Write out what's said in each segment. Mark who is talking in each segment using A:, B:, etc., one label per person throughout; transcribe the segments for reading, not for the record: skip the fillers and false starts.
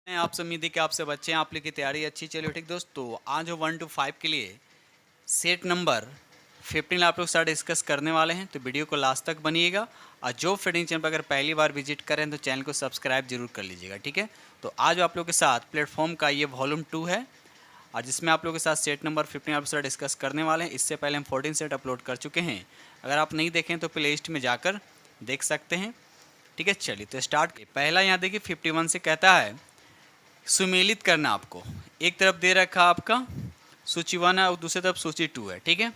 A: आप सब उम्मीद है कि आप सब अच्छे हैं, आप लोग की तैयारी अच्छी चलिए। ठीक दोस्तों, आज 1 to 5 के लिए सेट नंबर 15 आप लोग साथ डिस्कस करने वाले हैं, तो वीडियो को लास्ट तक बनिएगा। और जो फीडिंग चैनल पर अगर पहली बार विजिट करें तो चैनल को सब्सक्राइब जरूर कर लीजिएगा। ठीक है, तो आज आप लोग के साथ प्लेटफॉर्म का ये वॉल्यूम 2 है और जिसमें आप लोगों के साथ सेट नंबर 15 आप साथ डिस्कस करने वाले हैं। इससे पहले हम 14 सेट अपलोड कर चुके हैं, अगर आप नहीं देखें तो प्ले लिस्ट में जाकर देख सकते हैं। ठीक है, चलिए तो स्टार्ट। पहला यहाँ देखिए 51 से कहता है सुमेलित करना। आपको एक तरफ दे रखा आपका सूची 1 है और दूसरी तरफ सूची 2 है। ठीक है,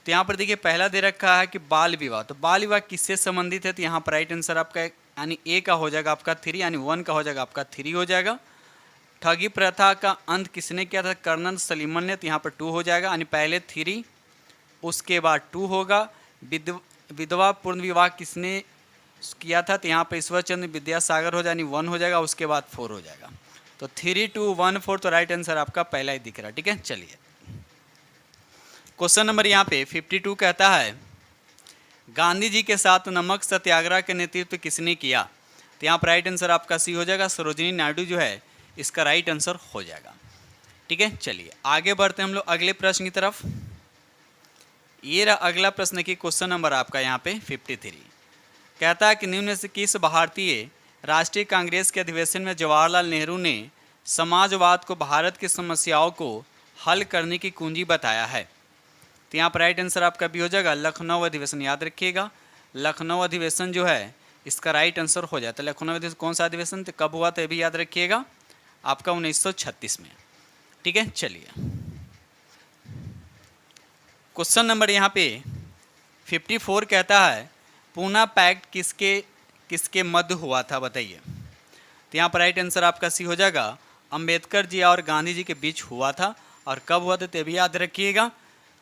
A: तो यहाँ पर देखिए पहला दे रखा है कि बाल विवाह, तो बाल विवाह किससे संबंधित है, तो यहाँ पर राइट आंसर आपका यानी ए का हो जाएगा आपका 3, यानी 1 का हो जाएगा आपका 3 हो जाएगा। ठगी प्रथा का अंत किसने किया था, कर्नल सलीमन ने, तो यहाँ पर 2 हो जाएगा, यानी पहले 3 उसके बाद 2 होगा। विधवा पूर्ण विवाह किसने किया था, तो यहाँ पर ईश्वरचंद्र विद्यासागर हो जाए, यानी 1 हो जाएगा, उसके बाद 4 हो जाएगा। तो 3, 2, 1, 4, तो राइट आंसर आपका पहला ही दिख रहा है। ठीक है, चलिए क्वेश्चन नंबर यहाँ पे 52 कहता है गांधी जी के साथ नमक सत्याग्रह का नेतृत्व किसने किया, तो यहाँ पर राइट आंसर आपका सी हो जाएगा, सरोजिनी नायडू जो है इसका राइट आंसर हो जाएगा। ठीक है, चलिए आगे बढ़ते हैं हम लोग अगले प्रश्न की तरफ। ये रहा अगला प्रश्न की क्वेश्चन नंबर आपका यहाँ पे 53 कहता है कि निम्न से किस भारतीय राष्ट्रीय कांग्रेस के अधिवेशन में जवाहरलाल नेहरू ने समाजवाद को भारत की समस्याओं को हल करने की कुंजी बताया है, तो यहाँ पर राइट आंसर आपका भी हो जाएगा लखनऊ अधिवेशन। याद रखिएगा लखनऊ अधिवेशन जो है इसका राइट आंसर हो जाता है। लखनऊ अधिवेशन कौन सा अधिवेशन तो कब हुआ, तो भी याद रखिएगा आपका 1936 में। ठीक है, चलिए क्वेश्चन नंबर यहाँ पे 54 कहता है पूना पैक्ट किसके मध्य हुआ था, बताइए। तो यहाँ पर राइट आंसर आपका सी हो जाएगा अंबेडकर जी और गांधी जी के बीच हुआ था, और कब हुआ था तो भी याद रखिएगा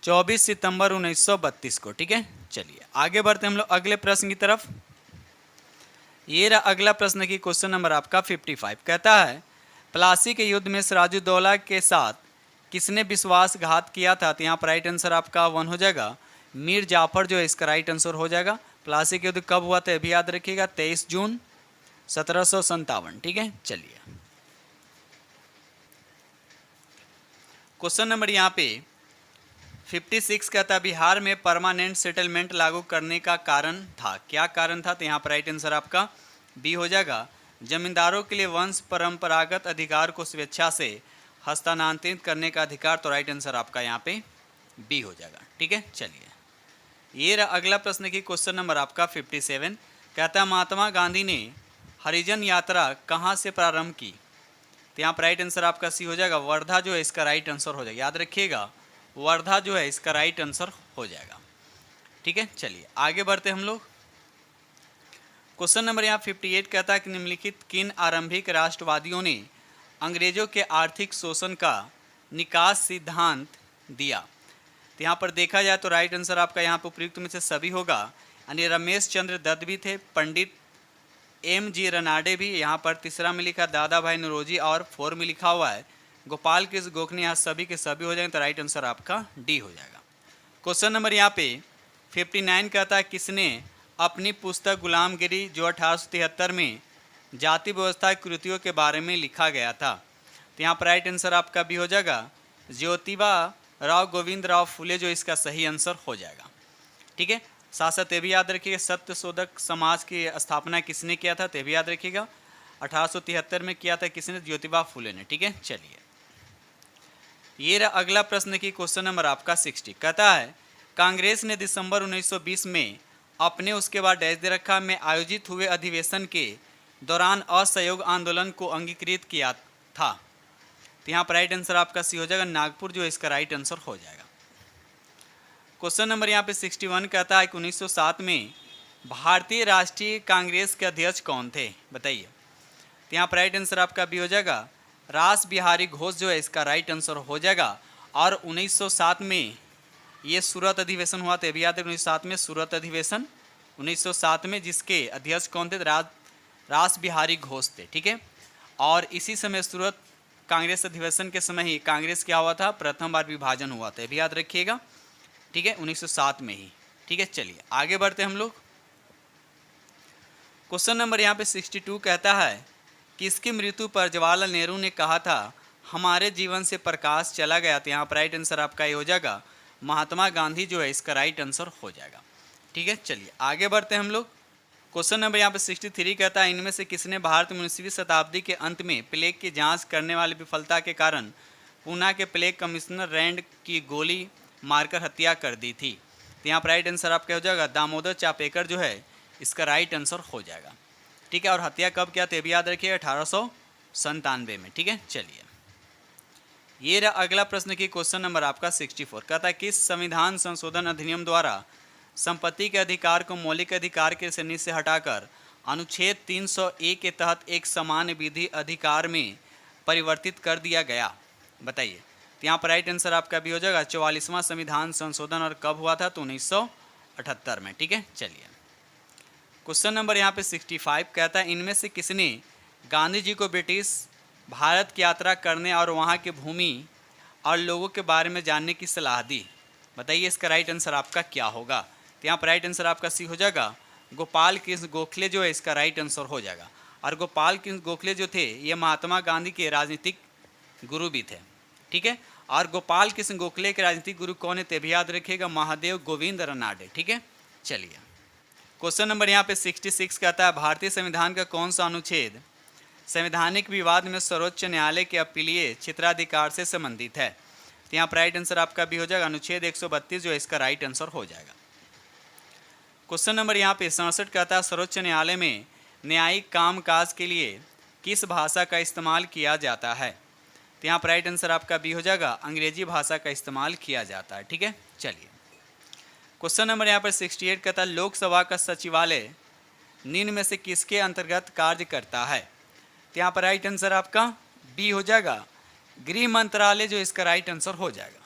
A: 24 सितंबर 1932 को। ठीक है, चलिए आगे बढ़ते हम लोग अगले प्रश्न की तरफ। ये रहा अगला प्रश्न की क्वेश्चन नंबर आपका 55 कहता है प्लासी के युद्ध में सिराजुद्दौला के साथ किसने विश्वासघात किया था, तो यहाँ पर राइट आंसर आपका 1 हो जाएगा मीर जाफर जो है इसका राइट आंसर हो जाएगा। प्लासी के युद्ध कब हुआ था अभी याद रखिएगा 23 जून 1757। ठीक है, चलिए क्वेश्चन नंबर यहाँ पे 56 कहता है बिहार में परमानेंट सेटलमेंट लागू करने का कारण था, क्या कारण था, तो यहाँ पर राइट आंसर आपका बी हो जाएगा जमींदारों के लिए वंश परंपरागत अधिकार को स्वेच्छा से हस्तांतरित करने का अधिकार, तो राइट आंसर आपका यहाँ पे बी हो जाएगा। ठीक है, चलिए ये रहा अगला प्रश्न की क्वेश्चन नंबर आपका 57 कहता है महात्मा गांधी ने हरिजन यात्रा कहाँ से प्रारंभ की, तो यहाँ पर राइट आंसर आपका सी हो जाएगा वर्धा जो है इसका राइट आंसर हो जाएगा। याद रखिएगा वर्धा जो है इसका राइट आंसर हो जाएगा। ठीक है, चलिए आगे बढ़ते हम लोग। क्वेश्चन नंबर यहाँ 58 कहता है कि निम्नलिखित किन आरंभिक राष्ट्रवादियों ने अंग्रेजों के आर्थिक शोषण का निकास सिद्धांत दिया, तो यहाँ पर देखा जाए तो राइट आंसर आपका यहाँ पर उपयुक्त में से सभी होगा, यानी रमेश चंद्र दत्त भी थे, पंडित M.G. रनाडे भी, यहाँ पर तीसरा में लिखा दादा भाई नौरोजी, और 4 में लिखा हुआ है गोपाल कृष्ण गोखले। यहाँ सभी के सभी हो जाएंगे, तो राइट आंसर आपका डी हो जाएगा। क्वेश्चन नंबर यहाँ पे 59 कहता है किसने अपनी पुस्तक गुलामगिरी जो 1873 में जाति व्यवस्था की कृतियों के बारे में लिखा गया था, तो यहाँ पर राइट आंसर आपका भी हो जाएगा ज्योतिबा राव गोविंद राव फुले जो इसका सही आंसर हो जाएगा। ठीक है, साथ साथ ये भी याद रखिएगा सत्य शोधक समाज की स्थापना किसने किया था, तो भी याद रखिएगा 1873 में किया था किसने, ज्योतिबा फुले ने। ठीक है, चलिए ये रहा अगला प्रश्न की क्वेश्चन नंबर आपका 60 कहता है कांग्रेस ने दिसंबर 1920 में अपने उसके बाद डैश दे रखा में आयोजित हुए अधिवेशन के दौरान असहयोग आंदोलन को अंगीकृत किया था, तो यहाँ पर राइट आंसर आपका सी हो जाएगा नागपुर जो इसका राइट आंसर हो जाएगा। क्वेश्चन नंबर यहाँ पे 61 कहता है कि 1907 में भारतीय राष्ट्रीय कांग्रेस के अध्यक्ष कौन थे, बताइए। तो यहाँ पर राइट आंसर आपका भी हो जाएगा रास बिहारी घोष जो है इसका राइट आंसर हो जाएगा। और 1907 में ये सूरत अधिवेशन हुआ था, भी याद है 1907 में सूरत अधिवेशन 1907 में जिसके अध्यक्ष कौन थे, रास बिहारी घोष थे। ठीक है, और इसी समय सूरत कांग्रेस अधिवेशन के समय ही कांग्रेस क्या हुआ था, प्रथम बार विभाजन हुआ था, भी याद रखिएगा। ठीक है, 1907 में ही। ठीक है, चलिए आगे बढ़ते हम लोग। क्वेश्चन नंबर यहाँ पे 62 कहता है किसकी मृत्यु पर जवाहरलाल नेहरू ने कहा था हमारे जीवन से प्रकाश चला गया? तो यहाँ पर राइट आंसर आपका ये हो जाएगा महात्मा गांधी जो है इसका राइट आंसर हो जाएगा। ठीक है, चलिए आगे बढ़ते हैं हम लोग। क्वेश्चन नंबर यहाँ पे 63 कहता है इनमें से किसने भारत में 19वीं शताब्दी के अंत में प्लेग की जांच करने वाली विफलता के कारण पूना के प्लेग कमिश्नर रैंड की गोली मारकर हत्या कर दी थी? तो यहाँ पर राइट आंसर आपका हो जाएगा दामोदर चापेकर जो है इसका राइट आंसर हो जाएगा। ठीक है, और हत्या कब किया तो भी याद रखिएगा 1897 में। ठीक है, चलिए ये रहा अगला प्रश्न की क्वेश्चन नंबर आपका 64 कहता है किस संविधान संशोधन अधिनियम द्वारा संपत्ति के अधिकार को मौलिक अधिकार के श्रेणी से हटाकर अनुच्छेद 301 के तहत एक समान विधि अधिकार में परिवर्तित कर दिया गया? बताइए। तो यहाँ पर राइट आंसर आपका भी हो जाएगा 44वां संविधान संशोधन, और कब हुआ था तो 1978 में। ठीक है, चलिए क्वेश्चन नंबर यहाँ पे 65 कहता है इनमें से किसने गांधी जी को ब्रिटिश भारत की यात्रा करने और वहाँ की भूमि और लोगों के बारे में जानने की सलाह दी? बताइए इसका राइट आंसर आपका क्या होगा? तो यहाँ पर राइट आंसर आपका सी हो जाएगा गोपाल कृष्ण गोखले जो है इसका राइट आंसर हो जाएगा। और गोपाल कृष्ण गोखले जो थे ये महात्मा गांधी के राजनीतिक गुरु भी थे। ठीक है, और गोपाल कृष्ण गोखले के राजनीतिक गुरु कौन है ते भी याद रखिएगा महादेव गोविंद रनाडे। ठीक है, चलिए क्वेश्चन नंबर यहाँ पे 66 कहता है भारतीय संविधान का कौन सा अनुच्छेद संवैधानिक विवाद में सर्वोच्च न्यायालय के अपीलीय क्षेत्राधिकार से संबंधित है? तो यहाँ पर राइट आंसर आपका भी हो जाएगा अनुच्छेद 132 जो इसका राइट आंसर हो जाएगा। क्वेश्चन नंबर यहाँ पे 67 कहता है सर्वोच्च न्यायालय में न्यायिक कामकाज के लिए किस भाषा का इस्तेमाल किया जाता है? तो यहाँ पर राइट आंसर आपका भी हो जाएगा अंग्रेजी भाषा का इस्तेमाल किया जाता है। ठीक है, चलिए क्वेश्चन नंबर यहाँ पर 68 कहता है लोकसभा का सचिवालय निम्न में से किसके अंतर्गत कार्य करता है? तो यहाँ पर राइट आंसर आपका बी हो जाएगा गृह मंत्रालय जो इसका राइट आंसर हो जाएगा।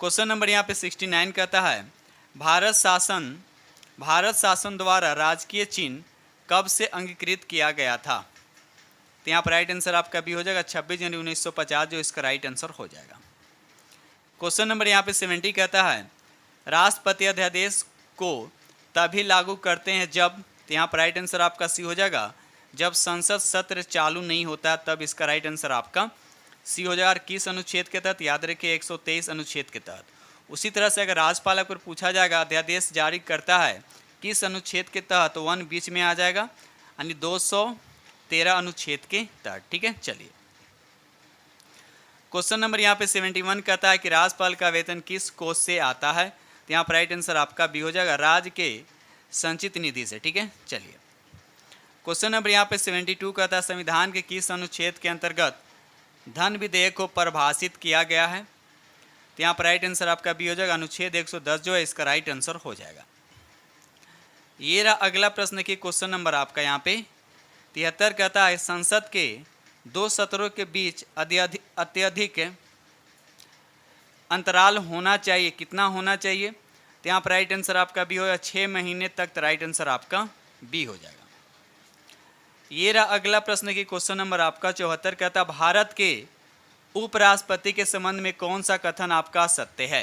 A: क्वेश्चन नंबर यहाँ पे 69 कहता है भारत शासन द्वारा राजकीय चिन्ह कब से अंगीकृत किया गया था? तो यहाँ पर राइट आंसर आपका भी हो जाएगा 26 जनवरी 1950 जो इसका राइट आंसर हो जाएगा। क्वेश्चन नंबर यहाँ पे 70 कहता है राष्ट्रपति अध्यादेश को तभी लागू करते हैं जब, तो यहाँ पर राइट आंसर आपका सी हो जाएगा जब संसद सत्र चालू नहीं होता तब इसका राइट आंसर आपका सी हो जाएगा। किस अनुच्छेद के तहत? याद रखिए 123 अनुच्छेद के तहत। उसी तरह से अगर राज्यपाल पर पूछा जाएगा अध्यादेश जारी करता है किस अनुच्छेद के तहत तो 1 बीच में आ जाएगा यानी 213 अनुच्छेद के तहत। ठीक है, चलिए क्वेश्चन नंबर यहाँ पे 71 कहता है कि राज्यपाल का वेतन किस कोष से आता है? तो यहाँ पर राइट आंसर आपका भी हो जाएगा राज्य के संचित निधि से। ठीक है, चलिए क्वेश्चन नंबर यहाँ पे 72 कहता है संविधान के किस अनुच्छेद के अंतर्गत धन विधेयक को परिभाषित किया गया है? तो यहाँ पर राइट आंसर आपका भी हो जाएगा अनुच्छेद 110 जो है इसका राइट आंसर हो जाएगा। ये रहा अगला प्रश्न की क्वेश्चन नंबर आपका यहाँ पे 73 कहता है संसद के 2 सत्रों के बीच अत्यधिक अंतराल होना चाहिए, कितना होना चाहिए? तो यहाँ पर राइट आंसर आपका भी होगा 6 महीने तक, तो राइट आंसर आपका बी हो जाएगा। ये रहा अगला प्रश्न की क्वेश्चन नंबर आपका 74 कहता भारत के उपराष्ट्रपति के संबंध में कौन सा कथन आपका सत्य है?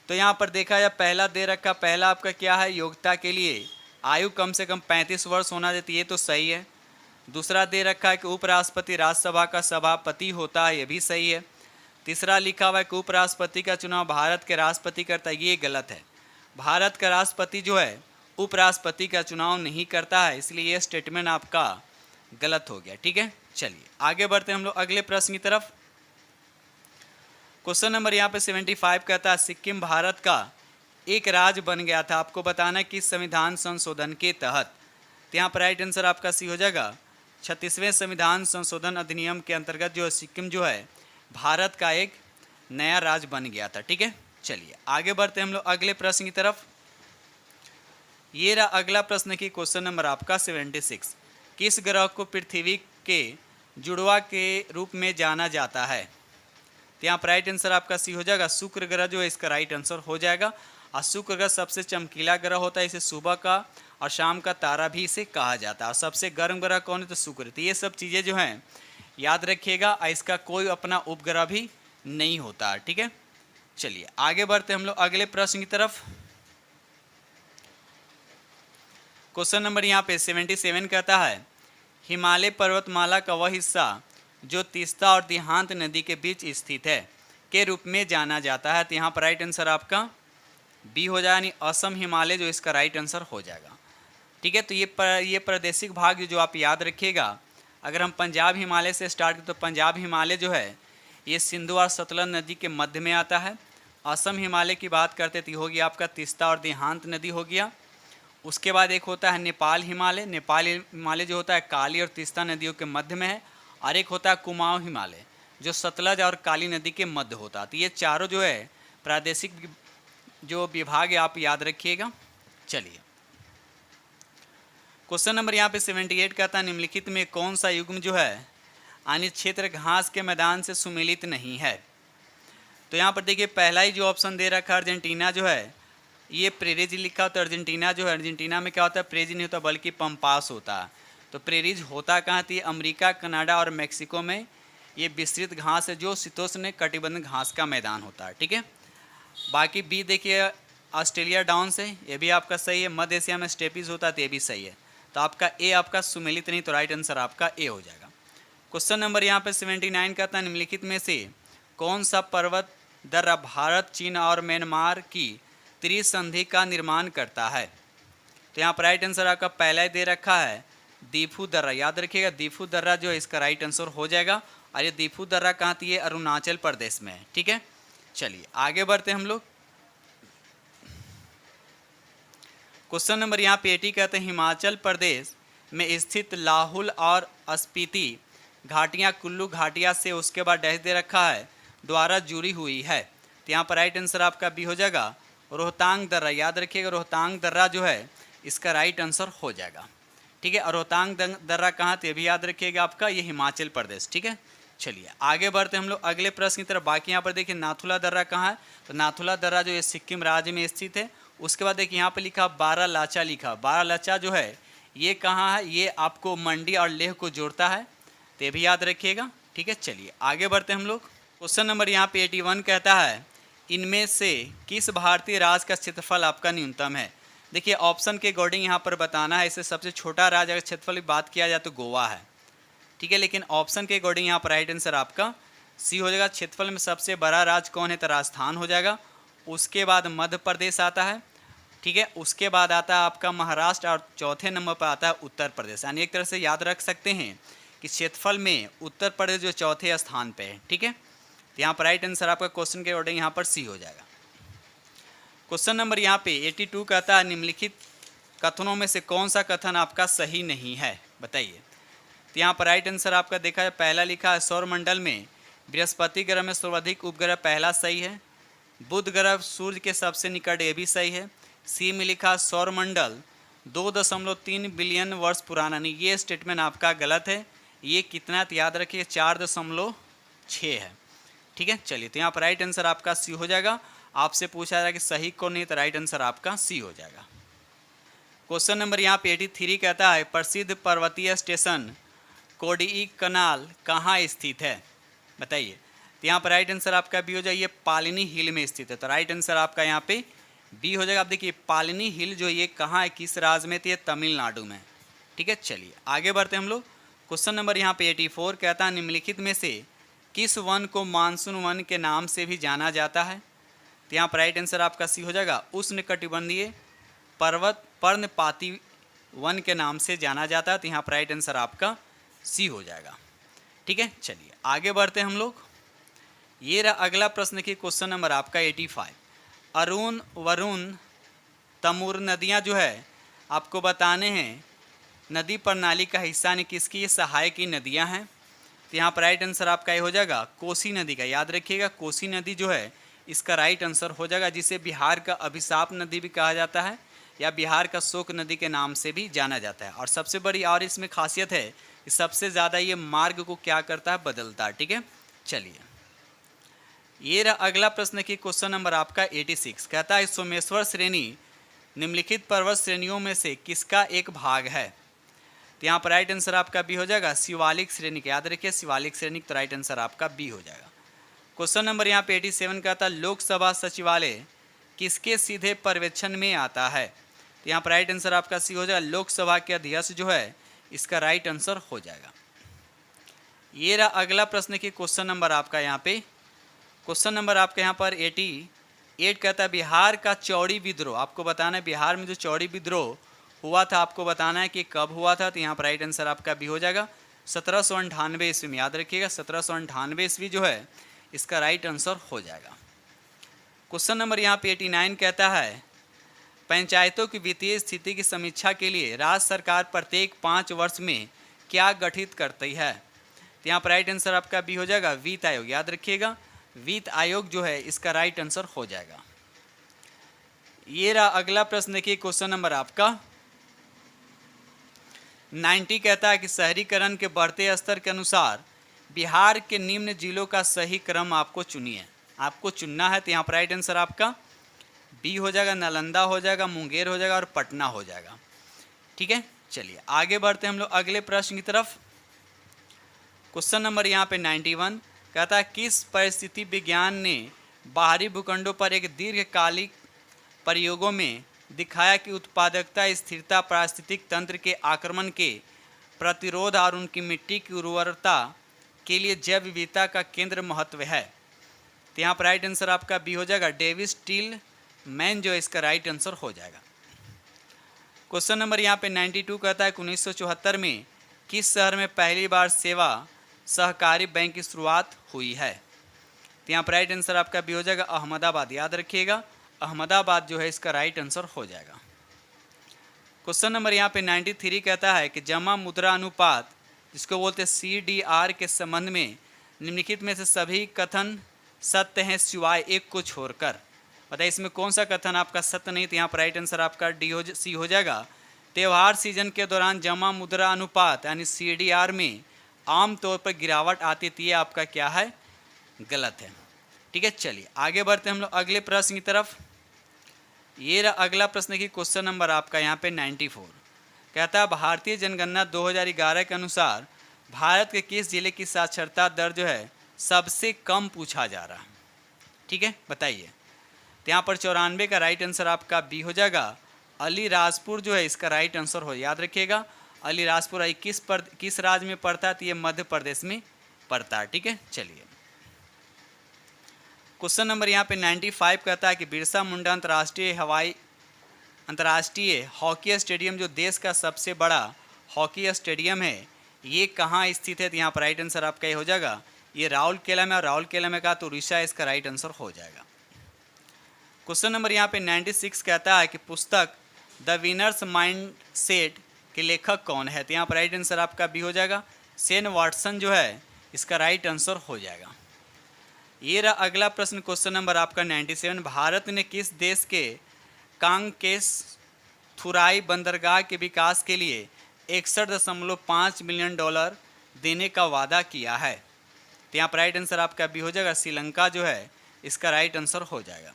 A: तो यहाँ पर देखा जाए पहला दे रखा, पहला आपका क्या है योग्यता के लिए आयु कम से कम 35 वर्ष होना देती, ये तो सही है। दूसरा दे रखा है कि उपराष्ट्रपति राज्यसभा का सभापति होता है, ये भी सही है। तीसरा लिखा हुआ है कि उपराष्ट्रपति का चुनाव भारत के राष्ट्रपति करता है, ये गलत है। भारत का राष्ट्रपति जो है उपराष्ट्रपति का चुनाव नहीं करता है, इसलिए ये स्टेटमेंट आपका गलत हो गया। ठीक है, चलिए आगे बढ़ते हैं हम लोग अगले प्रश्न की तरफ। क्वेश्चन नंबर यहाँ पे 75 कहता है सिक्किम भारत का एक राज्य बन गया था, आपको बताना है कि संविधान संशोधन के तहत। तो यहाँ पर राइट आंसर आपका सी हो जाएगा 36वें संविधान संशोधन अधिनियम के अंतर्गत जो सिक्किम जो है भारत का एक नया राज्य बन गया था। ठीक है, चलिए आगे बढ़ते हैं हम लोग अगले प्रश्न की तरफ। ये रहा अगला प्रश्न की क्वेश्चन नंबर आपका 76 किस ग्रह को पृथ्वी के जुड़वा के रूप में जाना जाता है? तो यहाँ पर राइट आंसर आपका सी हो जाएगा शुक्र ग्रह जो है इसका राइट आंसर हो जाएगा। और शुक्र ग्रह सबसे चमकीला ग्रह होता है, इसे सुबह का और शाम का तारा भी इसे कहा जाता है। और सबसे गर्म ग्रह कौन है तो शुक्र। तो ये सब चीज़ें जो हैं याद रखिएगा, इसका कोई अपना उपग्रह भी नहीं होता। ठीक है, चलिए आगे बढ़ते हैं हम लोग अगले प्रश्न की तरफ। क्वेश्चन नंबर यहाँ पे 77 कहता है हिमालय पर्वतमाला का वह हिस्सा जो तीस्ता और देहात नदी के बीच स्थित है के रूप में जाना जाता है। तो यहाँ पर राइट आंसर आपका बी हो जाएगा, यानी असम हिमालय जो इसका राइट आंसर हो जाएगा। ठीक है, तो ये प्रादेशिक भाग जो आप याद रखिएगा। अगर हम पंजाब हिमालय से स्टार्ट करें तो पंजाब हिमालय जो है ये सिंधु और सतलज नदी के मध्य में आता है। असम हिमालय की बात करते तो हो गया आपका तीस्ता और देहात नदी हो गया। उसके बाद एक होता है नेपाल हिमालय। नेपाल हिमालय जो होता है काली और तीस्ता नदियों के मध्य में है। और एक होता है कुमाऊं हिमालय जो सतलज और काली नदी के मध्य होता है। तो ये चारों जो है प्रादेशिक जो विभाग है आप याद रखिएगा। चलिए क्वेश्चन नंबर यहाँ पे 78 कहता है निम्नलिखित में कौन सा युग्म जो है अनित क्षेत्र घास के मैदान से सुमेलित नहीं है। तो यहाँ पर देखिए पहला ही जो ऑप्शन दे रखा है अर्जेंटीना जो है ये प्रेरिज लिखा होता है। अर्जेंटीना जो है अर्जेंटीना में क्या होता है प्रेरिज नहीं होता बल्कि पंपास होता है। तो प्रेरिज होता कहाँ थी अमेरिका कनाडा और मैक्सिको में। ये विस्तृत घास है जो शीतोष्ण कटिबंध घास का मैदान होता है। ठीक है, बाकी बी देखिए ऑस्ट्रेलिया डाउन से ये भी आपका सही है। मध्य एशिया में स्टेपीज होता है तो ये भी सही है। तो आपका ए आपका सुमेलित नहीं, तो राइट आंसर आपका ए हो जाएगा। क्वेश्चन नंबर यहाँ पे 79 कहता है निम्नलिखित में से कौन सा पर्वत दर्रा भारत चीन और म्यांमार की त्रिसंधि का निर्माण करता है। तो यहाँ पर राइट आंसर आपका पहला ही दे रखा है दीफू दर्रा। याद रखिएगा दीफू दर्रा जो है इसका राइट आंसर हो जाएगा। और ये दीफू दर्रा कहाँ थी, ये अरुणाचल प्रदेश में है। ठीक है, चलिए आगे बढ़ते हैं हम लोग। क्वेश्चन नंबर यहाँ पे 80 कहते हैं हिमाचल प्रदेश में स्थित लाहुल और स्पीति घाटियाँ कुल्लू घाटिया से उसके बाद डैश दे रखा है द्वारा जुड़ी हुई है। तो यहाँ पर राइट आंसर आपका बी हो जाएगा रोहतांग दर्रा। याद रखिएगा रोहतांग दर्रा जो है इसका राइट आंसर हो जाएगा। ठीक है, और रोहतांग दर्रा कहाँ थे भी याद रखिएगा आपका ये हिमाचल प्रदेश। ठीक है, चलिए आगे बढ़ते हम लोग अगले प्रश्न की तरफ। बाकी यहाँ पर देखिए नाथुला दर्रा कहाँ है, तो नाथुला दर्रा जो ये सिक्किम राज्य में स्थित है। उसके बाद देखिए यहाँ पे लिखा बारालाचा लिखा। बारालाचा जो है ये कहाँ है, ये आपको मंडी और लेह को जोड़ता है, तो ये भी याद रखिएगा। ठीक है, चलिए आगे बढ़ते हम लोग। क्वेश्चन नंबर यहाँ पे 81 कहता है इनमें से किस भारतीय राज्य का क्षेत्रफल आपका न्यूनतम है। देखिए ऑप्शन के अकॉर्डिंग यहाँ पर बताना है। इससे सबसे छोटा राज्य अगर क्षेत्रफल की बात किया जाए तो गोवा है। ठीक है, लेकिन ऑप्शन के अकॉर्डिंग यहाँ पर राइट आंसर आपका सी हो जाएगा। क्षेत्रफल में सबसे बड़ा राज्य कौन है, तो राजस्थान हो जाएगा। उसके बाद मध्य प्रदेश आता है। ठीक है, उसके बाद आता है आपका महाराष्ट्र और चौथे नंबर पर आता है उत्तर प्रदेश। यानी एक तरह से याद रख सकते हैं कि क्षेत्रफल में उत्तर प्रदेश जो चौथे स्थान पे है। ठीक है, तो यहाँ पर राइट आंसर आपका क्वेश्चन के अकॉर्डिंग यहाँ पर सी हो जाएगा। क्वेश्चन नंबर यहाँ पे 82 कहता है निम्नलिखित कथनों में से कौन सा कथन आपका सही नहीं है, बताइए। तो यहाँ पर राइट आंसर आपका देखा है पहला लिखा है सौरमंडल में बृहस्पति ग्रह में सर्वाधिक उपग्रह पहला सही है। बुध ग्रह सूर्य के सबसे निकट, ये भी सही है। सी में लिखा सौरमंडल 2.3 बिलियन वर्ष पुराना, नहीं ये स्टेटमेंट आपका गलत है। ये कितना याद रखिए 4.6 है। ठीक है, चलिए तो यहाँ पर राइट आंसर आपका सी हो जाएगा। आपसे पूछा जा रहा है कि सही कौन नहीं, तो राइट आंसर आपका सी हो जाएगा। क्वेश्चन नंबर यहाँ पे 83 कहता है प्रसिद्ध पर्वतीय स्टेशन कोडईकनाल कहाँ स्थित है, बताइए। तो यहाँ पर राइट आंसर आपका बी हो जाएगा, ये पालिनी हिल में स्थित है। तो राइट आंसर आपका यहाँ पे बी हो जाएगा। आप देखिए पालिनी हिल जो ये कहाँ है, किस राज्य में, तो ये तमिलनाडु में। ठीक है, चलिए आगे बढ़ते हम लोग। क्वेश्चन नंबर यहाँ पे 84 कहता है निम्नलिखित में से किस वन को मानसून वन के नाम से भी जाना जाता है। तो यहाँ पर राइट आंसर आपका सी हो जाएगा उष्णकटिबंधीय पर्णपाती वन के नाम से जाना जाता है। तो यहाँ पर राइट आंसर आपका सी हो जाएगा। ठीक है, चलिए आगे बढ़ते हम लोग। ये रहा अगला प्रश्न की क्वेश्चन नंबर आपका 85। अरुण वरुण तमूर नदियाँ जो है आपको बताने हैं नदी प्रणाली का हिस्सा ने किसकी, ये सहायकी नदियाँ हैं। तो यहाँ पर राइट आंसर आपका ये हो जाएगा कोसी नदी का। याद रखिएगा कोसी नदी जो है इसका राइट आंसर हो जाएगा, जिसे बिहार का अभिशाप नदी भी कहा जाता है या बिहार का शोक नदी के नाम से भी जाना जाता है। और सबसे बड़ी और इसमें खासियत है कि सबसे ज़्यादा ये मार्ग को क्या करता है, बदलता है। ठीक है, चलिए ये रहा अगला प्रश्न की क्वेश्चन नंबर आपका 86 कहता है सोमेश्वर श्रेणी निम्नलिखित पर्वत श्रेणियों में से किसका एक भाग है। तो यहाँ पर राइट आंसर आपका बी हो जाएगा शिवालिक श्रेणी का। याद रखिए शिवालिक श्रेणी, तो राइट आंसर आपका बी हो जाएगा। क्वेश्चन नंबर यहाँ पे 87 कहता है लोकसभा सचिवालय किसके सीधे पर्यवेक्षण में आता है। तो यहाँ पर राइट आंसर आपका सी हो जाएगा, लोकसभा के अध्यक्ष जो है इसका राइट आंसर हो जाएगा। ये रहा अगला प्रश्न की क्वेश्चन नंबर आपका यहाँ पे, क्वेश्चन नंबर आपका यहाँ पर 88 कहता है बिहार का चौड़ी विद्रोह, आपको बताना है बिहार में जो चौड़ी विद्रोह हुआ था आपको बताना है कि कब हुआ था। तो यहाँ पर राइट आंसर आपका भी हो जाएगा 1798 ईस्वी में, याद रखिएगा 1798 ईस्वी जो है इसका राइट आंसर हो जाएगा। क्वेश्चन नंबर यहाँ पे 89 कहता है पंचायतों की वित्तीय स्थिति की समीक्षा के लिए राज्य सरकार प्रत्येक 5 वर्ष में क्या गठित करती है। तो यहाँ पर राइट आंसर आपका भी हो जाएगा वित्त आयोग, याद रखिएगा वित्त आयोग जो है इसका राइट आंसर हो जाएगा। ये रहा अगला प्रश्न, देखिए क्वेश्चन नंबर आपका 90 कहता है कि शहरीकरण के बढ़ते स्तर के अनुसार बिहार के निम्न जिलों का सही क्रम आपको चुनिए, आपको चुनना है। तो यहाँ पर राइट आंसर आपका बी हो जाएगा, नालंदा हो जाएगा, मुंगेर हो जाएगा और पटना हो जाएगा। ठीक है, चलिए आगे बढ़ते हैं हम लोग अगले प्रश्न की तरफ। क्वेश्चन नंबर यहाँ पे 91 कहता है किस परिस्थिति विज्ञान ने बाहरी भूखंडों पर एक दीर्घकालिक प्रयोगों में दिखाया कि उत्पादकता, स्थिरता, पारिस्थितिक तंत्र के आक्रमण के प्रतिरोध और उनकी मिट्टी की उर्वरता के लिए जैव विविधता का केंद्र महत्व है। तो यहाँ पर राइट आंसर आपका बी हो जाएगा, डेविस टील मैन जो इसका राइट आंसर हो जाएगा। क्वेश्चन नंबर यहाँ पे 92 कहता है कि 1974 में किस शहर में पहली बार सेवा सहकारी बैंक की शुरुआत हुई है। तो यहाँ पर राइट आंसर आपका भी हो जाएगा अहमदाबाद, याद रखिएगा अहमदाबाद जो है इसका राइट आंसर हो जाएगा। क्वेश्चन नंबर यहाँ पे 93 कहता है कि जमा मुद्रा अनुपात जिसको बोलते हैं CDR के संबंध में निम्नलिखित में से सभी कथन सत्य हैं सिवाय एक को छोड़कर। बताइए इसमें कौन सा कथन आपका सत्य नहीं। तो यहाँ पर राइट आंसर आपका सी हो जाएगा, त्यौहार सीजन के दौरान जमा मुद्रा अनुपात यानी CDR में आमतौर पर गिरावट आती थी, ये आपका क्या है, गलत है। ठीक है, चलिए आगे बढ़ते हैं हम लोग अगले प्रश्न की तरफ। ये रहा अगला प्रश्न की क्वेश्चन नंबर आपका यहाँ पे 94 कहता है भारतीय जनगणना 2011 के अनुसार भारत के किस जिले की साक्षरता दर जो है सबसे कम पूछा जा रहा है। ठीक है, बताइए। तो यहाँ पर 94 का राइट आंसर आपका बी हो जाएगा, अलीराजपुर जो है इसका राइट आंसर हो, याद रखिएगा अलीराजपुर किस राज्य में पड़ता है, तो ये मध्य प्रदेश में पड़ता है। ठीक है, चलिए क्वेश्चन नंबर यहाँ पे 95 कहता है कि बिरसा मुंडा अंतर्राष्ट्रीय हॉकी स्टेडियम जो देश का सबसे बड़ा हॉकी स्टेडियम है ये कहाँ स्थित है। तो यहाँ पर राइट आंसर आपका ये हो जाएगा, ये राउरकेला में, और राउरकेला में का तो उड़ीसा इसका राइट आंसर हो जाएगा। क्वेश्चन नंबर यहाँ पे 96 कहता है कि पुस्तक द विनर्स माइंड सेट के लेखक कौन है। तो यहाँ पर राइट आंसर आपका भी हो जाएगा, सेन वाटसन जो है इसका राइट आंसर हो जाएगा। ये रहा अगला प्रश्न क्वेश्चन नंबर आपका 97 भारत ने किस देश के कांकेस थुराई बंदरगाह के विकास के लिए 61.5 मिलियन डॉलर देने का वादा किया है। तो यहाँ पर राइट आंसर आपका भी हो जाएगा, श्रीलंका जो है इसका राइट आंसर हो जाएगा।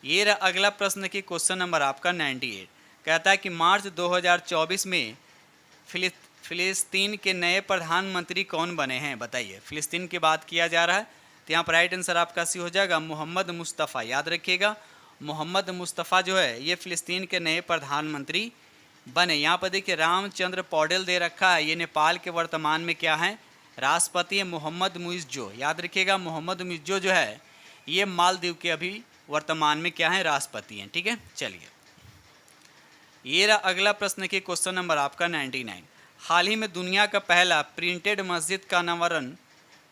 A: ये रहा अगला प्रश्न की क्वेश्चन नंबर आपका 98 कहता है कि मार्च 2024 में फिलिस्तीन के नए प्रधानमंत्री कौन बने हैं। बताइए, फिलिस्तीन की बात किया जा रहा है। तो यहाँ पर राइट आंसर आपका सी हो जाएगा, मोहम्मद मुस्तफ़ा, याद रखिएगा मोहम्मद मुस्तफ़ा जो है ये फिलिस्तीन के नए प्रधानमंत्री बने। यहाँ पर देखिए रामचंद्र पौडेल दे रखा है, ये नेपाल के वर्तमान में क्या है, राष्ट्रपति है मोहम्मद मुइज़्जो, याद रखिएगा मोहम्मद मुइज़्जो जो है ये मालदीव के अभी वर्तमान में क्या है, राष्ट्रपति हैं। ठीक है, चलिए ये रहा अगला प्रश्न के क्वेश्चन नंबर आपका 99 हाल ही में दुनिया का पहला प्रिंटेड मस्जिद का अनावरण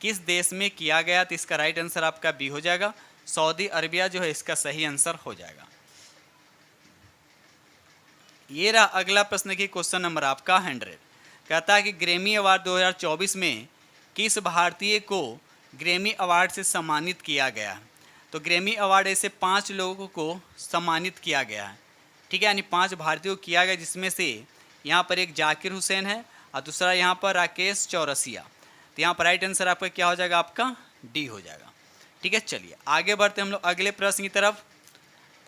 A: किस देश में किया गया। तो इसका राइट आंसर आपका बी हो जाएगा, सऊदी अरबिया जो है इसका सही आंसर हो जाएगा। ये रहा अगला प्रश्न की क्वेश्चन नंबर आपका 100 कहता है कि ग्रैमी अवार्ड 2024 में किस भारतीय को ग्रैमी अवार्ड से सम्मानित किया गया। तो ग्रैमी अवार्ड ऐसे 5 लोगों को सम्मानित किया गया है। ठीक है, यानी 5 भारतीयों को किया गया, जिसमें से यहाँ पर एक जाकिर हुसैन है और दूसरा यहाँ पर राकेश चौरसिया। तो यहाँ पर राइट आंसर आपका क्या हो जाएगा, आपका डी हो जाएगा। ठीक है, चलिए आगे बढ़ते हम लोग अगले प्रश्न की तरफ।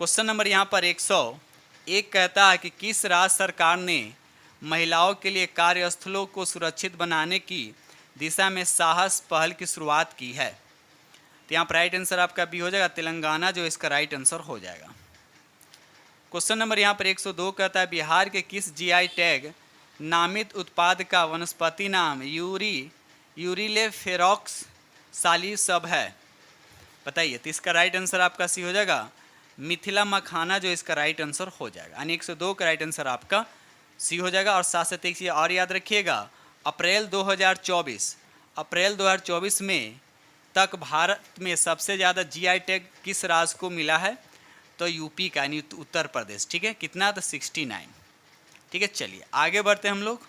A: क्वेश्चन नंबर यहाँ पर 101 कहता है कि किस राज्य सरकार ने महिलाओं के लिए कार्यस्थलों को सुरक्षित बनाने की दिशा में साहस पहल की शुरुआत की है। तो यहाँ पर राइट आंसर आपका बी हो जाएगा, तेलंगाना जो इसका राइट आंसर हो जाएगा। क्वेश्चन नंबर यहाँ पर 102 कहता है बिहार के किस जीआई टैग नामित उत्पाद का वनस्पति नाम यूरिलेफेरॉक्स सालिसब है? बताइए। तो इसका राइट आंसर आपका सी हो जाएगा मिथिला मखाना, जो इसका राइट आंसर हो जाएगा। यानी 102 का राइट आंसर आपका सी हो जाएगा। और साथ साथ एक चीज़ और याद रखिएगा, अप्रैल 2024 में तक भारत में सबसे ज़्यादा जीआई टैग किस राज्य को मिला है? तो यूपी का, यानी उत्तर प्रदेश। ठीक है, कितना? तो 69। ठीक है, चलिए आगे बढ़ते हैं हम लोग।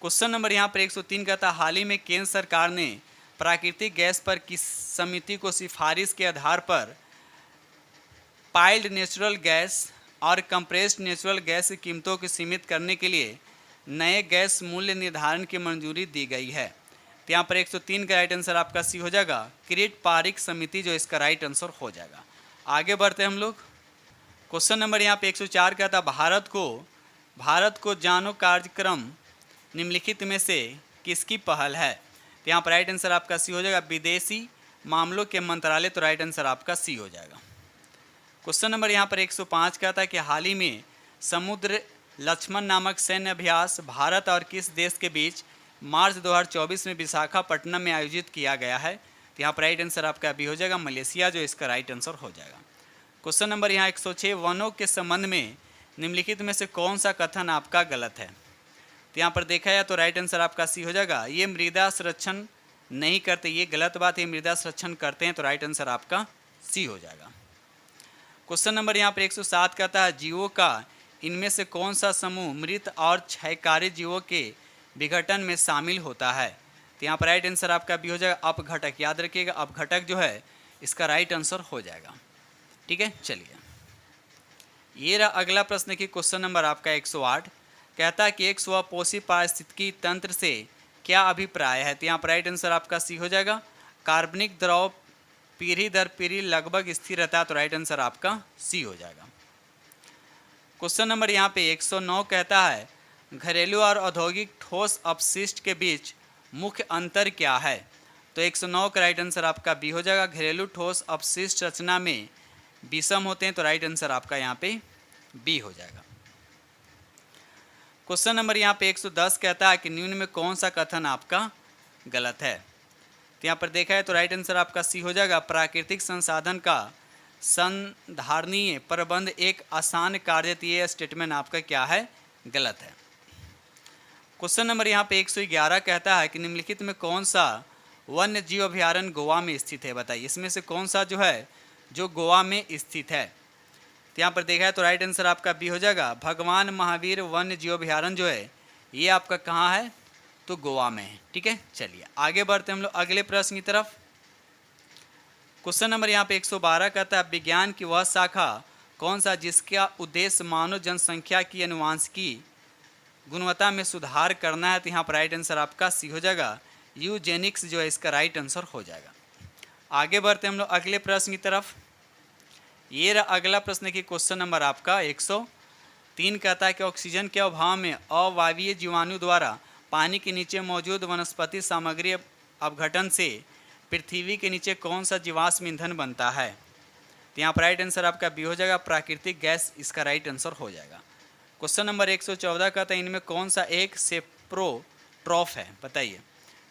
A: क्वेश्चन नंबर यहाँ पर 103 का था हाल ही में केंद्र सरकार ने प्राकृतिक गैस पर किस समिति को सिफारिश के आधार पर पाइल्ड नेचुरल गैस और कंप्रेस्ड नेचुरल गैस की कीमतों को सीमित करने के लिए नए गैस मूल्य निर्धारण की मंजूरी दी गई है? तो यहाँ पर 103 का राइट आंसर आपका सी हो जाएगा किरीट पारिक समिति, जो इसका राइट आंसर हो जाएगा। आगे बढ़ते हैं हम लोग। क्वेश्चन नंबर यहाँ पे 104 का था भारत को जानो कार्यक्रम निम्नलिखित में से किसकी पहल है? तो यहाँ पर राइट आंसर आपका सी हो जाएगा विदेशी मामलों के मंत्रालय, तो राइट आंसर आपका सी हो जाएगा। क्वेश्चन नंबर यहाँ पर 105 का था कि हाल ही में समुद्र लक्ष्मण नामक सैन्य अभ्यास भारत और किस देश के बीच मार्च 2024 में विशाखापट्टनम में आयोजित किया गया है? तो यहाँ पर राइट आंसर आपका भी हो जाएगा मलेशिया, जो इसका राइट आंसर हो जाएगा। क्वेश्चन नंबर यहाँ 106 वनों के संबंध में निम्नलिखित में से कौन सा कथन आपका गलत है? तो यहाँ पर देखा जाए तो राइट आंसर आपका सी हो जाएगा ये मृदा संरक्षण नहीं करते, ये गलत बात है, मृदा संरक्षण करते हैं, तो राइट आंसर आपका सी हो जाएगा। क्वेश्चन नंबर यहाँ पर 107 कहता है जीवों का इनमें से कौन सा समूह मृत और क्षयकारी जीवों के विघटन में शामिल होता है? तो यहाँ पर राइट आंसर आपका भी हो जाएगा अपघटक। याद रखिएगा अपघटक जो है इसका राइट आंसर हो जाएगा। ठीक है, चलिए ये रहा अगला प्रश्न की क्वेश्चन नंबर आपका 108 कहता है कि एक स्वपोषी पारिस्थितिकी तंत्र से क्या अभिप्राय है? तो यहाँ पर राइट आंसर आपका सी हो जाएगा कार्बनिक द्रव पीढ़ी दर पीढ़ी लगभग स्थिर रहता है, तो राइट आंसर आपका सी हो जाएगा। क्वेश्चन नंबर यहाँ पे 109 कहता है घरेलू और औद्योगिक ठोस अपशिष्ट के बीच मुख्य अंतर क्या है? तो 109 का राइट आंसर आपका बी हो जाएगा घरेलू ठोस अपशिष्ट रचना में विषम होते हैं, तो राइट आंसर आपका यहाँ पे बी हो जाएगा। क्वेश्चन नंबर यहाँ पे 110 कहता है कि निम्न में कौन सा कथन आपका गलत है? तो यहाँ पर देखा है तो राइट आंसर आपका सी हो जाएगा प्राकृतिक संसाधन का संधारणीय प्रबंध एक आसान कार्य, ये स्टेटमेंट आपका क्या है? गलत है। क्वेश्चन नंबर यहाँ पे 111 कहता है कि निम्नलिखित में कौन सा वन्य जीव अभयारण्य गोवा में स्थित है? बताइए इसमें से कौन सा जो है जो गोवा में स्थित है? तो यहाँ पर देखा है तो राइट आंसर आपका बी हो जाएगा भगवान महावीर वन्य जीव अभयारण्य जो है ये आपका कहाँ है? तो गोवा में है। ठीक है, चलिए आगे बढ़ते हैं हम लोग अगले प्रश्न की तरफ। क्वेश्चन नंबर यहाँ पे 112 कहता है विज्ञान की वह शाखा कौन सा जिसका उद्देश्य मानव जनसंख्या की आनुवंशिकी गुणवत्ता में सुधार करना है? तो यहाँ पर राइट आंसर आपका सी हो जाएगा यूजेनिक्स, जो है इसका राइट आंसर हो जाएगा। आगे बढ़ते हैं हम लोग अगले प्रश्न की तरफ। ये रहा अगला प्रश्न की क्वेश्चन नंबर आपका 103 कहता है कि ऑक्सीजन के अभाव में अवायवीय जीवाणु द्वारा पानी के नीचे मौजूद वनस्पति सामग्री अपघटन से पृथ्वी के नीचे कौन सा जीवाश्म ईंधन बनता है? तो यहाँ पर राइट आंसर आपका बी हो जाएगा प्राकृतिक गैस, इसका राइट आंसर हो जाएगा। क्वेश्चन नंबर 114 कहता है इनमें कौन सा एक सेप्रोट्रॉफ है? बताइए।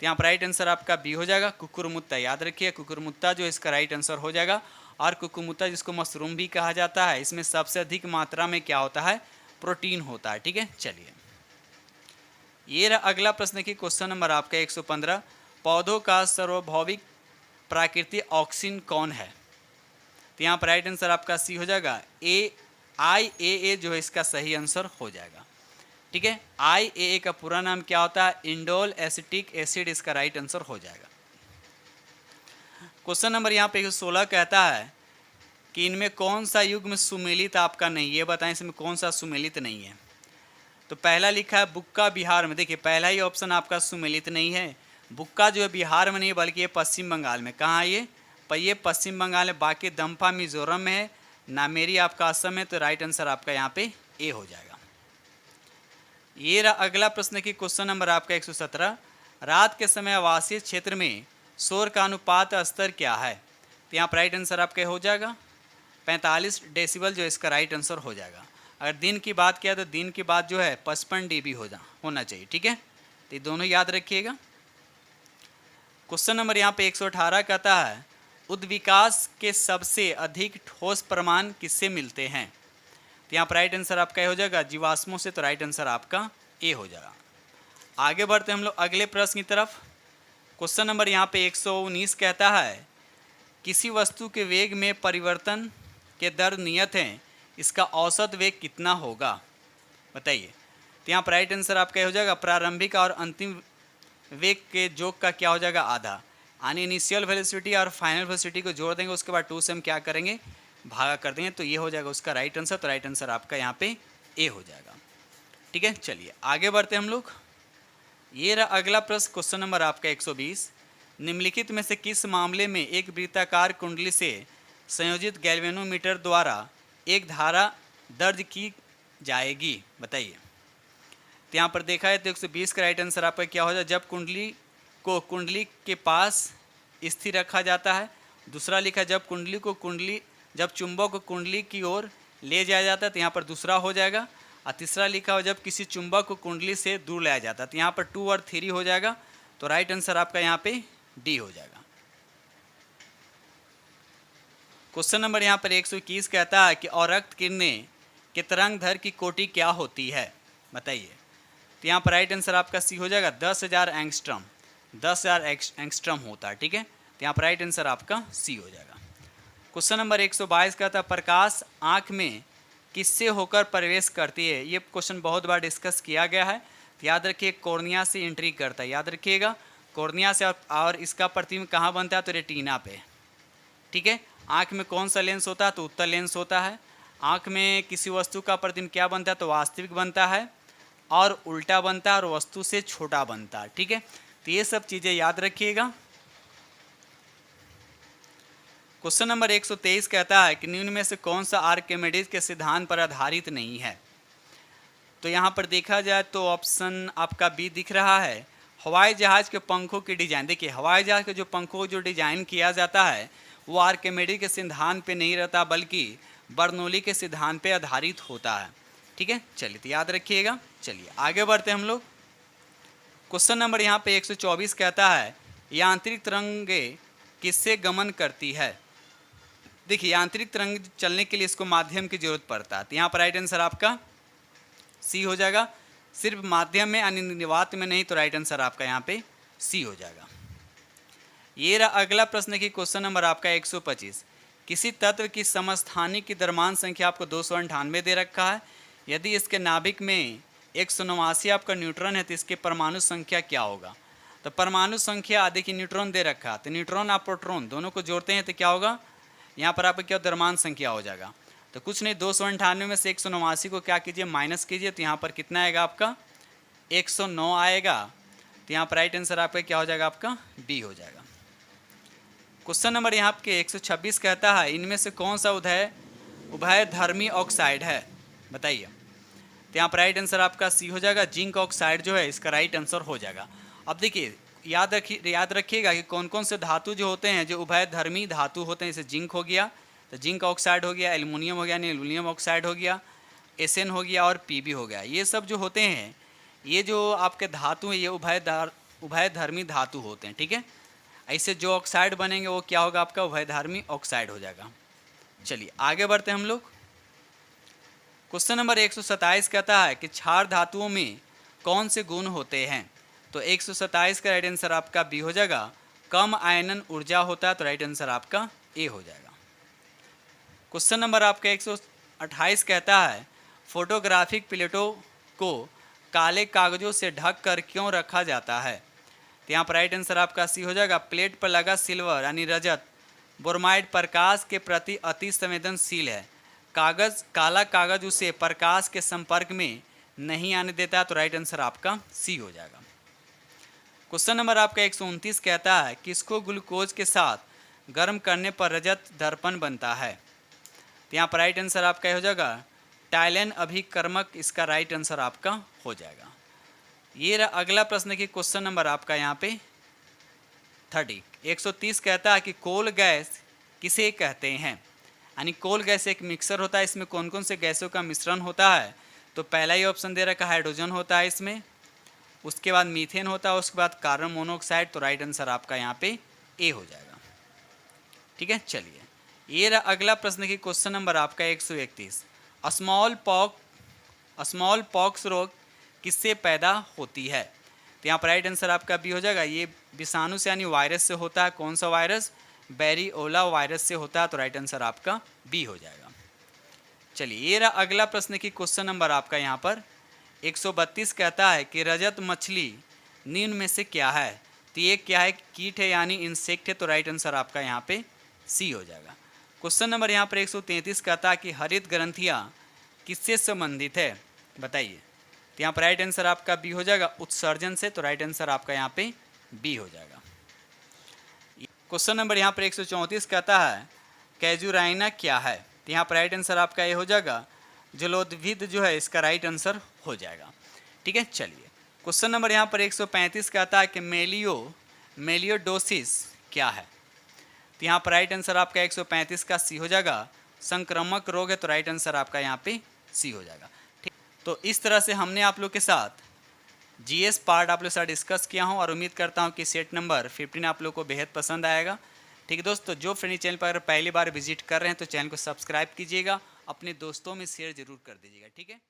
A: तो यहाँ पर राइट आंसर आपका बी हो जाएगा कुकुरमुत्ता। याद रखिए कुकुरमुत्ता जो इसका राइट आंसर हो जाएगा। और कुकुरमुत्ता जिसको मशरूम भी कहा जाता है, इसमें सबसे अधिक मात्रा में क्या होता है? प्रोटीन होता है। ठीक है, चलिए ये रहा अगला प्रश्न की क्वेश्चन नंबर आपका 115 पौधों का सार्वभौमिक प्राकृतिक ऑक्सीजन कौन है? तो यहाँ पर राइट आंसर आपका सी हो जाएगा IAA, जो है इसका सही आंसर हो जाएगा। ठीक है, IAA का पूरा नाम क्या होता है? इंडोल एसिटिक एसिड, इसका राइट आंसर हो जाएगा। क्वेश्चन नंबर यहाँ पे 116 कहता है कि इनमें कौन सा युग्म सुमेलित आपका नहीं? ये बताएं इसमें कौन सा सुमेलित नहीं है? तो पहला लिखा है बुक्का बिहार में। देखिए पहला ही ऑप्शन आपका सुमेलित नहीं है। बुक्का जो है बिहार में नहीं बल्कि ये पश्चिम बंगाल में। कहाँ है ये? ये पश्चिम बंगाल में। बाकी दम्फा मिजोरम में है, नामेरी आपका असम है, तो राइट आंसर आपका यहाँ पे ए हो जाएगा। ये रहा अगला प्रश्न की क्वेश्चन नंबर आपका 117 रात के समय आवासीय क्षेत्र में शोर का अनुपात स्तर क्या है? तो यहाँ पर राइट आंसर आपका हो जाएगा 45 डेसिबल जो इसका राइट आंसर हो जाएगा। अगर दिन की बात किया तो दिन की बात जो है 55 dB होना चाहिए, ठीक है। तो ये दोनों याद रखिएगा। क्वेश्चन नंबर यहाँ पे 118 कहता है उद्विकास के सबसे अधिक ठोस प्रमाण किससे मिलते हैं। तो यहाँ पर राइट आंसर आपका ए हो जाएगा जीवाश्मों से, तो राइट आंसर आपका ए हो जाएगा। आगे बढ़ते हम लोग अगले प्रश्न की तरफ। क्वेश्चन नंबर यहाँ पे 119 कहता है किसी वस्तु के वेग में परिवर्तन के दर नियत हैं, इसका औसत वेग कितना होगा, बताइए। तो यहाँ पर राइट आंसर आपका हो जाएगा प्रारंभिक और अंतिम वेग के योग का क्या हो जाएगा आधा, यानी इनिशियल वेलोसिटी और फाइनल वेलोसिटी को जोड़ देंगे, उसके बाद 2 से हम क्या करेंगे भागा कर देंगे, तो ये हो जाएगा उसका राइट आंसर। तो राइट आंसर आपका यहाँ पे ए हो जाएगा, ठीक है। चलिए आगे बढ़ते हम लोग। ये रहा अगला प्रश्न, क्वेश्चन नंबर आपका 120। निम्नलिखित में से किस मामले में एक वृत्ताकार कुंडली से संयोजित गैल्वेनोमीटर द्वारा एक धारा दर्ज की जाएगी, बताइए। तो यहाँ पर देखा है तो 120 का राइट आंसर आपका क्या हो जाए, जब कुंडली को कुंडली के पास स्थिर रखा जाता है। दूसरा लिखा जब चुंबक को कुंडली की ओर ले जाया जाता है, तो यहाँ पर दूसरा हो जाएगा। और तीसरा लिखा हो जब किसी चुंबक को कुंडली से दूर लाया जाता है, तो यहाँ पर 2 और 3 हो जाएगा। तो राइट आंसर आपका यहाँ पे डी हो जाएगा। क्वेश्चन नंबर यहाँ पर 121 कहता है कि अवरक्त किरणें के तरंगधर की कोटि क्या होती है, बताइए। तो यहाँ पर राइट आंसर आपका सी हो जाएगा 10,000 एंगस्ट्रम, 10,000 एंगस्ट्रम होता है, ठीक है। तो यहाँ पर राइट आंसर आपका सी हो जाएगा। क्वेश्चन नंबर 122 कहता है प्रकाश आँख में किससे होकर प्रवेश करती है। ये क्वेश्चन बहुत बार डिस्कस किया गया है, तो याद रखिए कॉर्निया से एंट्री करता है, याद रखिएगा कॉर्निया से। और इसका प्रतिबिंब कहाँ बनता है, तो रेटिना पे, ठीक है। आँख में कौन सा लेंस होता है, तो उत्तल लेंस होता है। आँख में किसी वस्तु का प्रतिबिंब क्या बनता है, तो वास्तविक बनता है, और उल्टा बनता है, और वस्तु से छोटा बनता है, ठीक है। तो ये सब चीज़ें याद रखिएगा। क्वेश्चन नंबर 123 कहता है कि निम्न में से कौन सा आर्किमिडीज के सिद्धांत पर आधारित नहीं है। तो यहाँ पर देखा जाए तो ऑप्शन आपका बी दिख रहा है। हवाई जहाज़ के पंखों की डिज़ाइन, देखिए हवाई जहाज़ के जो पंखों को जो डिज़ाइन किया जाता है वो आर्किमिडीज के सिद्धांत पे नहीं रहता, बल्कि बर्नौली के सिद्धांत पे आधारित होता है, ठीक है। चलिए तो याद रखिएगा। चलिए आगे बढ़ते हम लोग। क्वेश्चन नंबर यहाँ पे 124 कहता है यांत्रिक तरंगें किससे गमन करती है। देखिए यांत्रिक तरंग चलने के लिए इसको माध्यम की जरूरत पड़ता है, तो यहाँ पर राइट आंसर आपका सी हो जाएगा। सिर्फ माध्यम में यानी निर्वात में नहीं, तो राइट आंसर आपका यहाँ पे सी हो जाएगा। ये रहा अगला प्रश्न की क्वेश्चन नंबर आपका 125। किसी तत्व की समस्थानिक की द्रव्यमान संख्या आपको 298 दे रखा है। यदि इसके नाभिक में 189 आपका न्यूट्रॉन है तो इसके परमाणु संख्या क्या होगा। तो परमाणु संख्या देखिए न्यूट्रॉन दे रखा है, तो न्यूट्रॉन और प्रोटॉन दोनों को जोड़ते हैं तो क्या होगा, यहाँ पर आपका क्या द्रव्यमान संख्या हो जाएगा। तो कुछ नहीं, 298 में से 189 को क्या कीजिए माइनस कीजिए, तो यहाँ पर कितना आएगा आपका 109 आएगा। तो यहाँ पर राइट आंसर आपका क्या हो जाएगा, आपका बी हो जाएगा। क्वेश्चन नंबर यहाँ आपके 126 कहता है इनमें से कौन सा उभयधर्मी ऑक्साइड है, बताइए। तो यहाँ पर राइट आंसर आपका सी हो जाएगा। जिंक ऑक्साइड जो है इसका राइट आंसर हो जाएगा। अब देखिए याद रखिएगा कि कौन कौन से धातु जो होते हैं जो उभयधर्मी धातु होते हैं, जैसे जिंक हो गया तो जिंक ऑक्साइड हो गया, एल्युमिनियम हो गया यानी एल्युमिनियम ऑक्साइड हो गया, एसएन हो गया और पीबी हो गया। ये सब जो होते हैं ये जो आपके धातु हैं ये उभयधर्मी धातु होते हैं, ठीक है। ऐसे जो ऑक्साइड बनेंगे वो क्या होगा, आपका उभयधर्मी ऑक्साइड हो जाएगा। चलिए आगे बढ़ते हैं हम लोग। क्वेश्चन नंबर 127 कहता है कि क्षार धातुओं में कौन से गुण होते हैं। तो 127 का राइट आंसर आपका बी हो जाएगा। कम आयनन ऊर्जा होता है, तो राइट आंसर आपका ए हो जाएगा। क्वेश्चन नंबर आपका 128 कहता है फोटोग्राफिक प्लेटों को काले कागजों से ढक कर क्यों रखा जाता है। तो यहाँ पर राइट आंसर आपका सी हो जाएगा। प्लेट पर लगा सिल्वर यानी रजत ब्रोमाइड प्रकाश के प्रति अति संवेदनशील है। काला कागज उसे प्रकाश के संपर्क में नहीं आने देता, तो राइट आंसर आपका सी हो जाएगा। क्वेश्चन नंबर आपका 129 कहता है किसको ग्लूकोज के साथ गर्म करने पर रजत दर्पण बनता है। तो यहाँ पर राइट आंसर आपका हो जाएगा टाइलेन अभिकर्मक, इसका राइट आंसर आपका हो जाएगा। ये रहा अगला प्रश्न की क्वेश्चन नंबर आपका यहाँ पे 30। 130 कहता है कि कोल गैस किसे कहते हैं। यानी कोल गैस एक मिक्सर होता है, इसमें कौन कौन से गैसों का मिश्रण होता है, तो पहला ही ऑप्शन दे रखा है हाइड्रोजन होता है इसमें, उसके बाद मीथेन होता है, उसके बाद कार्बन मोनोऑक्साइड, तो राइट आंसर आपका यहाँ पे ए हो जाएगा। ठीक है, चलिए ये रहा अगला प्रश्न की क्वेश्चन नंबर आपका 131। स्मॉल पॉक्स रोग किससे पैदा होती है, तो यहाँ पर राइट आंसर आपका बी हो जाएगा। ये विषाणु से यानी वायरस से होता है। कौन सा वायरस, बेरियोला वायरस से होता है, तो राइट आंसर आपका बी हो जाएगा। चलिए ये रहा अगला प्रश्न की क्वेश्चन नंबर आपका यहाँ पर 132 कहता है कि रजत मछली निम्न में से क्या है, तो ये क्या है, कीट है यानी इंसेक्ट है, तो राइट आंसर आपका यहाँ पे सी हो जाएगा। क्वेश्चन नंबर यहाँ पर 133 कहता है कि हरित ग्रंथियाँ किससे संबंधित है, बताइए, तो यहाँ पर राइट आंसर आपका बी हो जाएगा, उत्सर्जन से, तो राइट आंसर आपका यहाँ पे बी हो जाएगा। क्वेश्चन नंबर यहाँ पर 134 कहता है कैजुराइना क्या है, तो यहाँ पर राइट आंसर आपका ये हो जाएगा, जलोद्भिद जो है इसका राइट आंसर हो जाएगा। ठीक है, चलिए क्वेश्चन नंबर यहाँ पर 135 कहता है कि मेलियोडोसिस क्या है, तो यहाँ पर राइट आंसर आपका 135 का सी हो जाएगा, संक्रामक रोग है, तो राइट आंसर आपका यहाँ पे सी हो जाएगा। ठीक, तो इस तरह से हमने आप लोग के साथ जीएस पार्ट आप लोग के साथ डिस्कस किया हूँ और उम्मीद करता हूँ कि सेट नंबर 15 आप लोग को बेहद पसंद आएगा। ठीक है दोस्तों, जो फ्रेंड चैनल पर अगर पहली बार विजिट कर रहे हैं तो चैनल को सब्सक्राइब कीजिएगा, अपने दोस्तों में शेयर जरूर कर दीजिएगा। ठीक है।